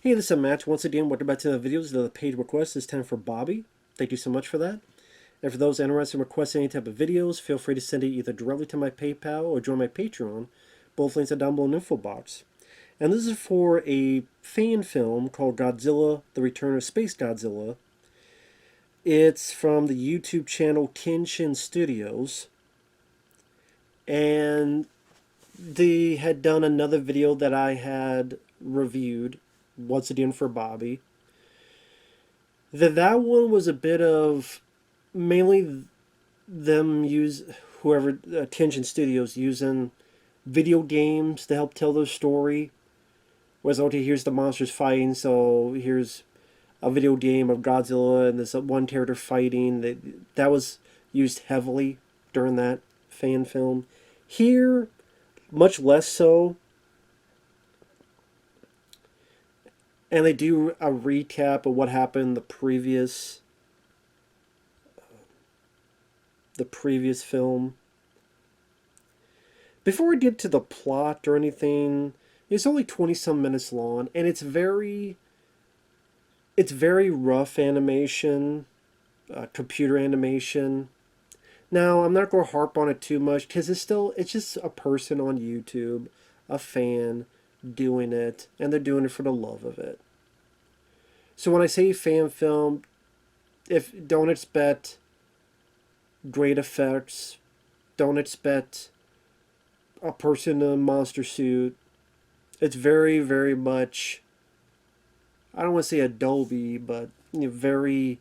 Hey, this is Matt. Once again, welcome back to the videos. The paid request is time for Bobby. Thank you so much for that. And for those interested in requesting any type of videos, feel free to send it either directly to my PayPal or join my Patreon. Both links are down below in the info box. And this is for a fan film called Godzilla, The Return of SpaceGodzilla. It's from the YouTube channel Kenshin Studios. And they had done another video that I had reviewed, once again for Bobby. That one was a bit of mainly them whoever Kenshin Studios using video games to help tell their story. Whereas, okay, here's the monsters fighting, so here's a video game of Godzilla and this one character fighting. That was used heavily during that fan film. Here, much less so. And they do a recap of what happened in the previous film. Before we get to the plot or anything, it's only 20-some minutes long, and it's very rough animation, computer animation. Now, I'm not going to harp on it too much because it's just a person on YouTube, a fan, doing it, and they're doing it for the love of it. So when I say fan film, don't expect great effects, don't expect a person in a monster suit. It's very, very much, I don't want to say Adobe, but very,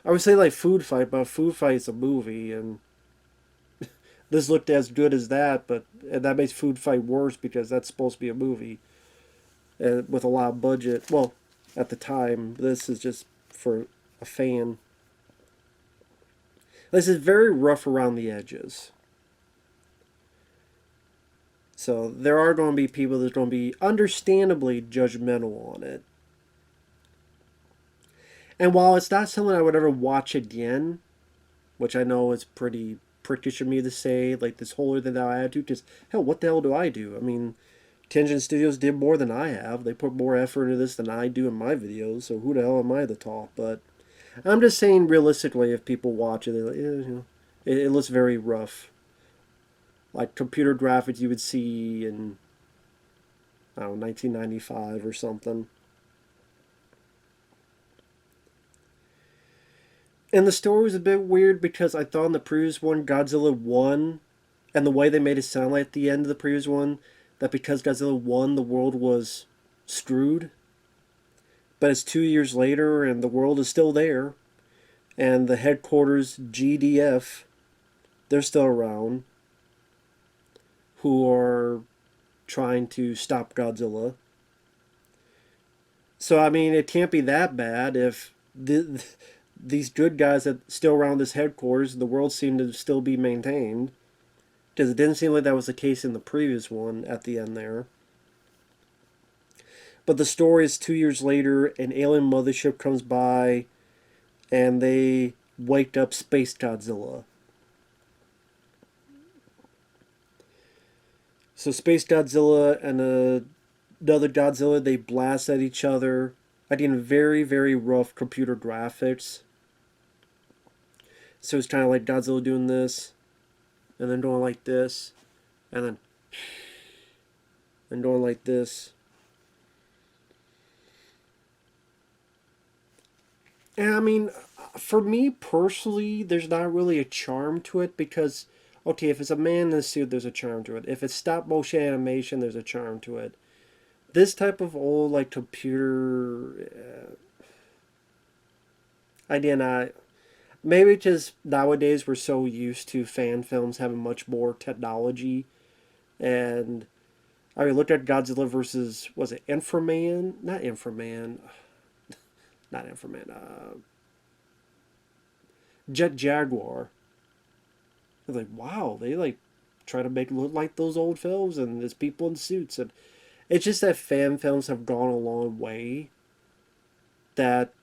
I would say like Food Fight, but Food Fight is a movie, and this looked as good as that, but that makes Food Fight worse because that's supposed to be a movie with a lot of budget. Well, at the time, this is just for a fan. This is very rough around the edges. So there are going to be people that are going to be understandably judgmental on it. And while it's not something I would ever watch again, which I know is pretty prickish of me to say, like this holier than thou attitude, because hell, what the hell do I do? I mean, Kenshin Studios did more than I have. They put more effort into this than I do in my videos, so who the hell am I to talk? But I'm just saying realistically, if people watch it, they're like, it looks very rough. Like computer graphics you would see in, I don't know, 1995 or something. And the story was a bit weird because I thought in the previous one, Godzilla won, and the way they made it sound like at the end of the previous one, that because Godzilla won, the world was screwed. But it's 2 years later, and the world is still there. And the headquarters, GDF, they're still around, who are trying to stop Godzilla. So, I mean, it can't be that bad if these good guys that still around this headquarters, the world seemed to still be maintained. Because it didn't seem like that was the case in the previous one at the end there. But the story is 2 years later, an alien mothership comes by, and they wake up SpaceGodzilla. So SpaceGodzilla and another Godzilla, they blast at each other. Again, very, very rough computer graphics. So it's kind of like Godzilla doing this, and then going like this, and then going like this. And I mean, for me personally, there's not really a charm to it because, okay, if it's a man in a suit, there's a charm to it. If it's stop motion animation, there's a charm to it. This type of old, like, computer, again, maybe just nowadays we're so used to fan films having much more technology. And I mean, look at Godzilla versus, was it Inframan? Not Inframan. Not Inframan. Jet Jaguar. It's like, wow, they like try to make it look like those old films, and there's people in suits, and it's just that fan films have gone a long way. That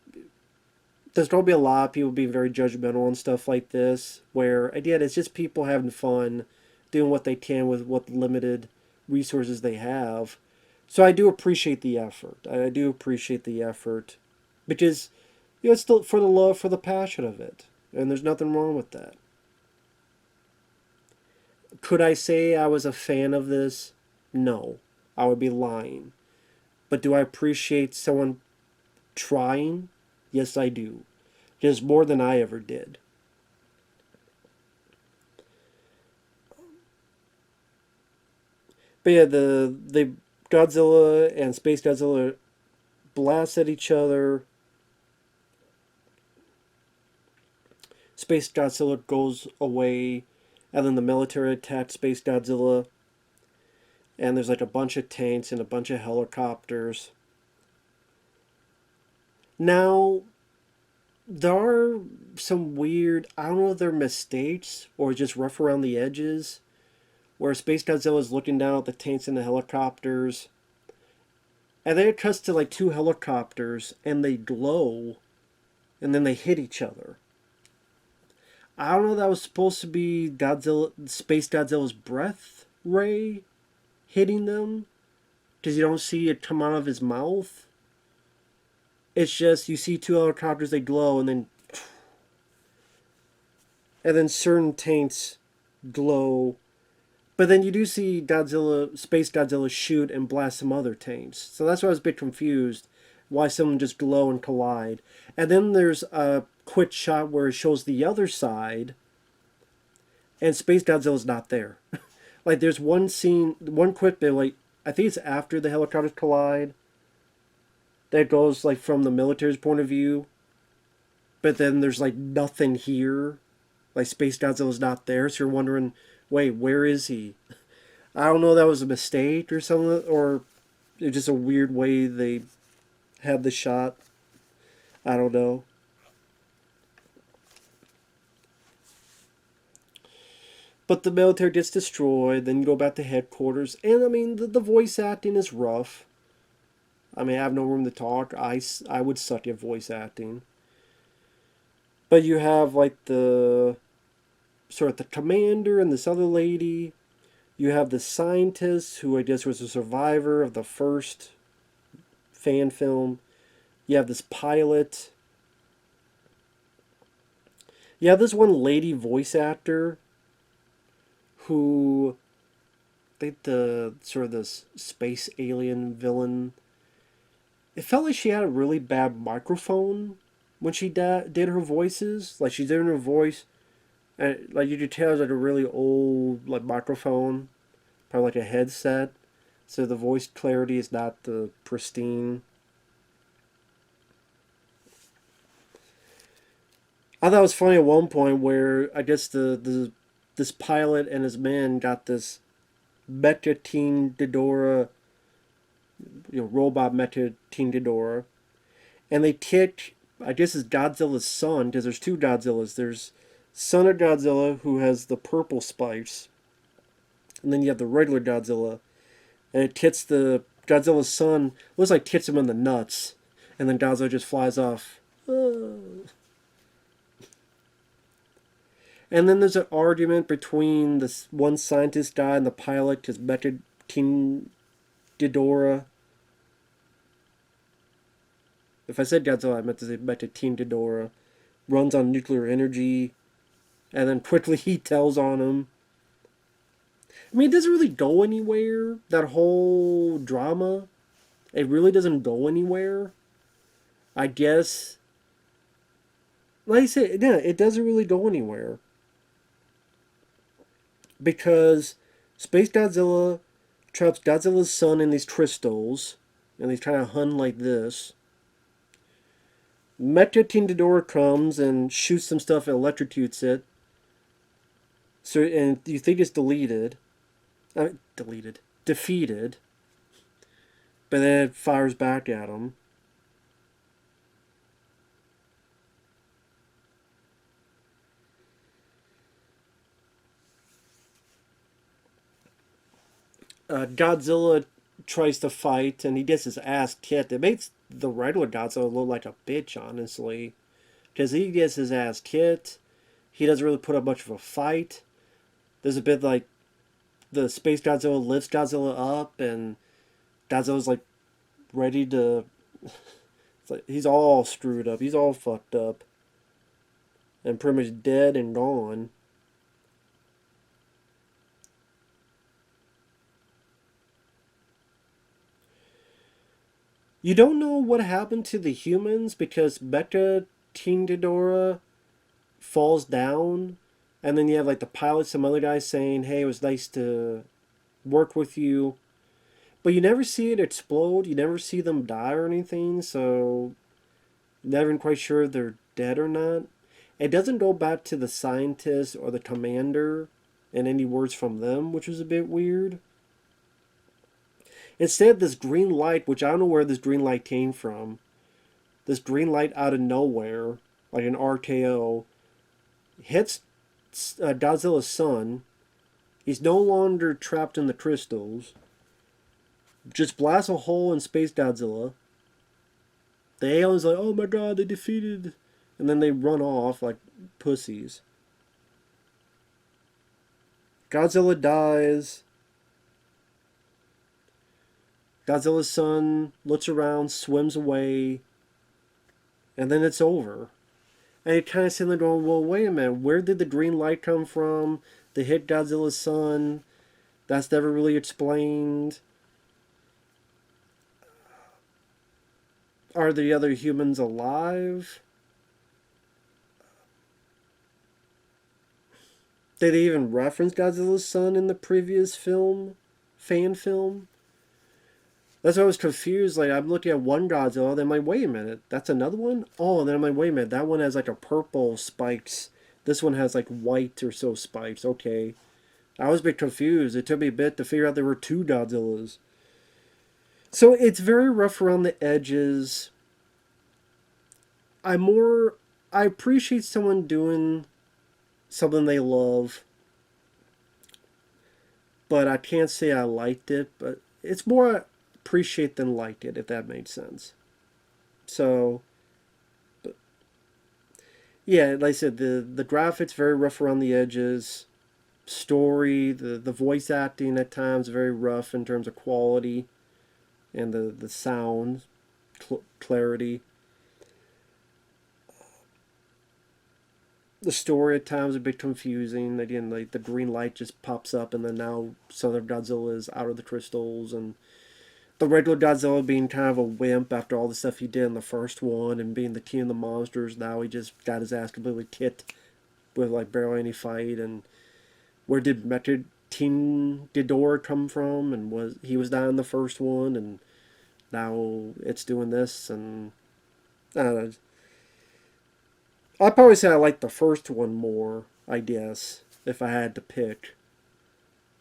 there's going to be a lot of people being very judgmental and stuff like this, where again, it's just people having fun, doing what they can with what limited resources they have. So I do appreciate the effort. I do appreciate the effort, because it's still for the love, for the passion of it, and there's nothing wrong with that. Could I say I was a fan of this? No, I would be lying. But do I appreciate someone trying? Yes, I do. Just more than I ever did. But yeah, the Godzilla and Space Godzilla blast at each other. Space Godzilla goes away, and then the military attacks Space Godzilla, and there's like a bunch of tanks and a bunch of helicopters. Now, there are some weird, I don't know if they're mistakes or just rough around the edges, where Space Godzilla is looking down at the tanks and the helicopters, and then it cuts to like two helicopters, and they glow, and then they hit each other. I don't know if that was supposed to be Godzilla, Space Godzilla's breath ray hitting them, because you don't see it come out of his mouth. It's just you see two helicopters, they glow, and then certain tanks glow. But then you do see Godzilla, Space Godzilla, shoot and blast some other tanks. So that's why I was a bit confused why some of them just glow and collide. And then there's a quick shot where it shows the other side, and Space Godzilla's not there. Like there's one scene, one quick bit, like I think it's after the helicopters collide, that goes like from the military's point of view. But then there's like nothing here. Like Space Godzilla's not there, so you're wondering, wait, where is he? I don't know if that was a mistake or something, or it's just a weird way they had the shot. I don't know. But the military gets destroyed, then you go back to headquarters, and I mean, the voice acting is rough. I mean, I have no room to talk. I would suck at voice acting. But you have like the sort of the commander and this other lady. You have the scientist who I guess was a survivor of the first fan film. You have this pilot. You have this one lady voice actor who I think the sort of this space alien villain. It felt like she had a really bad microphone when she did her voices. Like she's doing her voice, and like you could tell, it's like a really old like microphone, probably like a headset. So the voice clarity is not the pristine. I thought it was funny at one point where I guess the this pilot and his men got this Mecha Teen Ghidorah, robot Mecha Teen Ghidorah, and they kick, I guess it's Godzilla's son, because there's two Godzillas. There's son of Godzilla, who has the purple spikes, and then you have the regular Godzilla, and it hits the Godzilla's son, looks like hits him in the nuts, and then Godzilla just flies off. And then there's an argument between this one scientist guy and the pilot, because Mecha King Ghidorah. If I said Godzilla, I meant to say Mecha King Ghidorah. Runs on nuclear energy, and then quickly he tells on him. I mean, it doesn't really go anywhere. That whole drama, it really doesn't go anywhere. I guess, like I said, yeah, it doesn't really go anywhere. Because Space Godzilla traps Godzilla's son in these crystals, and he's trying to hunt like this. Mecha King Ghidorah comes and shoots some stuff and electrocutes it. So, and you think it's defeated, but then it fires back at him. Godzilla tries to fight, and he gets his ass kicked. It makes the regular Godzilla look like a bitch, honestly, because he gets his ass kicked. He doesn't really put up much of a fight. There's a bit like the Space Godzilla lifts Godzilla up, and Godzilla's like ready to. It's like he's all screwed up. He's all fucked up, and pretty much dead and gone. You don't know what happened to the humans because Mecha King Ghidorah falls down, and then you have like the pilot, some other guy saying, "Hey, it was nice to work with you," but you never see it explode. You never see them die or anything, so you're never quite sure if they're dead or not. It doesn't go back to the scientist or the commander and any words from them, which was a bit weird. Instead, this green light, which I don't know where this green light came from, this green light out of nowhere, like an RKO, hits Godzilla's son. He's no longer trapped in the crystals. Just blasts a hole in SpaceGodzilla. The aliens like, oh my god, they defeated, and then they run off like pussies. Godzilla dies. Godzilla's son looks around, swims away, and then it's over. And you're kind of sitting there going, well, wait a minute, where did the green light come from? They hit Godzilla's son. That's never really explained. Are the other humans alive? Did they even reference Godzilla's son in the previous film? Fan film? That's why I was confused. Like, I'm looking at one Godzilla, then I'm like, wait a minute, that's another one? Oh, and then I'm like, wait a minute, that one has like a purple spikes. This one has like white or so spikes. Okay. I was a bit confused. It took me a bit to figure out there were two Godzillas. So it's very rough around the edges. I appreciate someone doing something they love, but I can't say I liked it, but it's more appreciate than like it, if that makes sense. So, but yeah, like I said, the graphics very rough around the edges. Story, the voice acting at times very rough in terms of quality and the sound clarity. The story at times a bit confusing. Again, like the green light just pops up, and then now Son of Godzilla is out of the crystals, and the regular Godzilla being kind of a wimp after all the stuff he did in the first one and being the king of the monsters. Now he just got his ass completely kicked with like barely any fight. And where did Mecha King Ghidorah come from? And was down in the first one, and now it's doing this, and I don't know. I'd probably say I like the first one more, I guess, if I had to pick.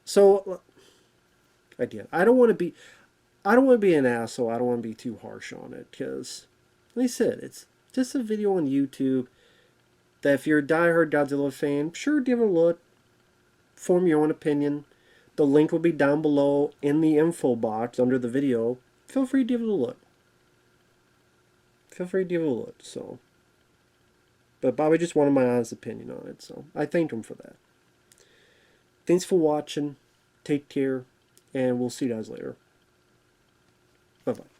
So, again, I don't want to be an asshole. I don't want to be too harsh on it because, like I said, it's just a video on YouTube that if you're a diehard Godzilla fan, sure, give it a look, form your own opinion. The link will be down below in the info box under the video. Feel free to give it a look. Feel free to give it a look. So, but Bobby just wanted my honest opinion on it, so I thank him for that. Thanks for watching. Take care, and we'll see you guys later. Bye bye.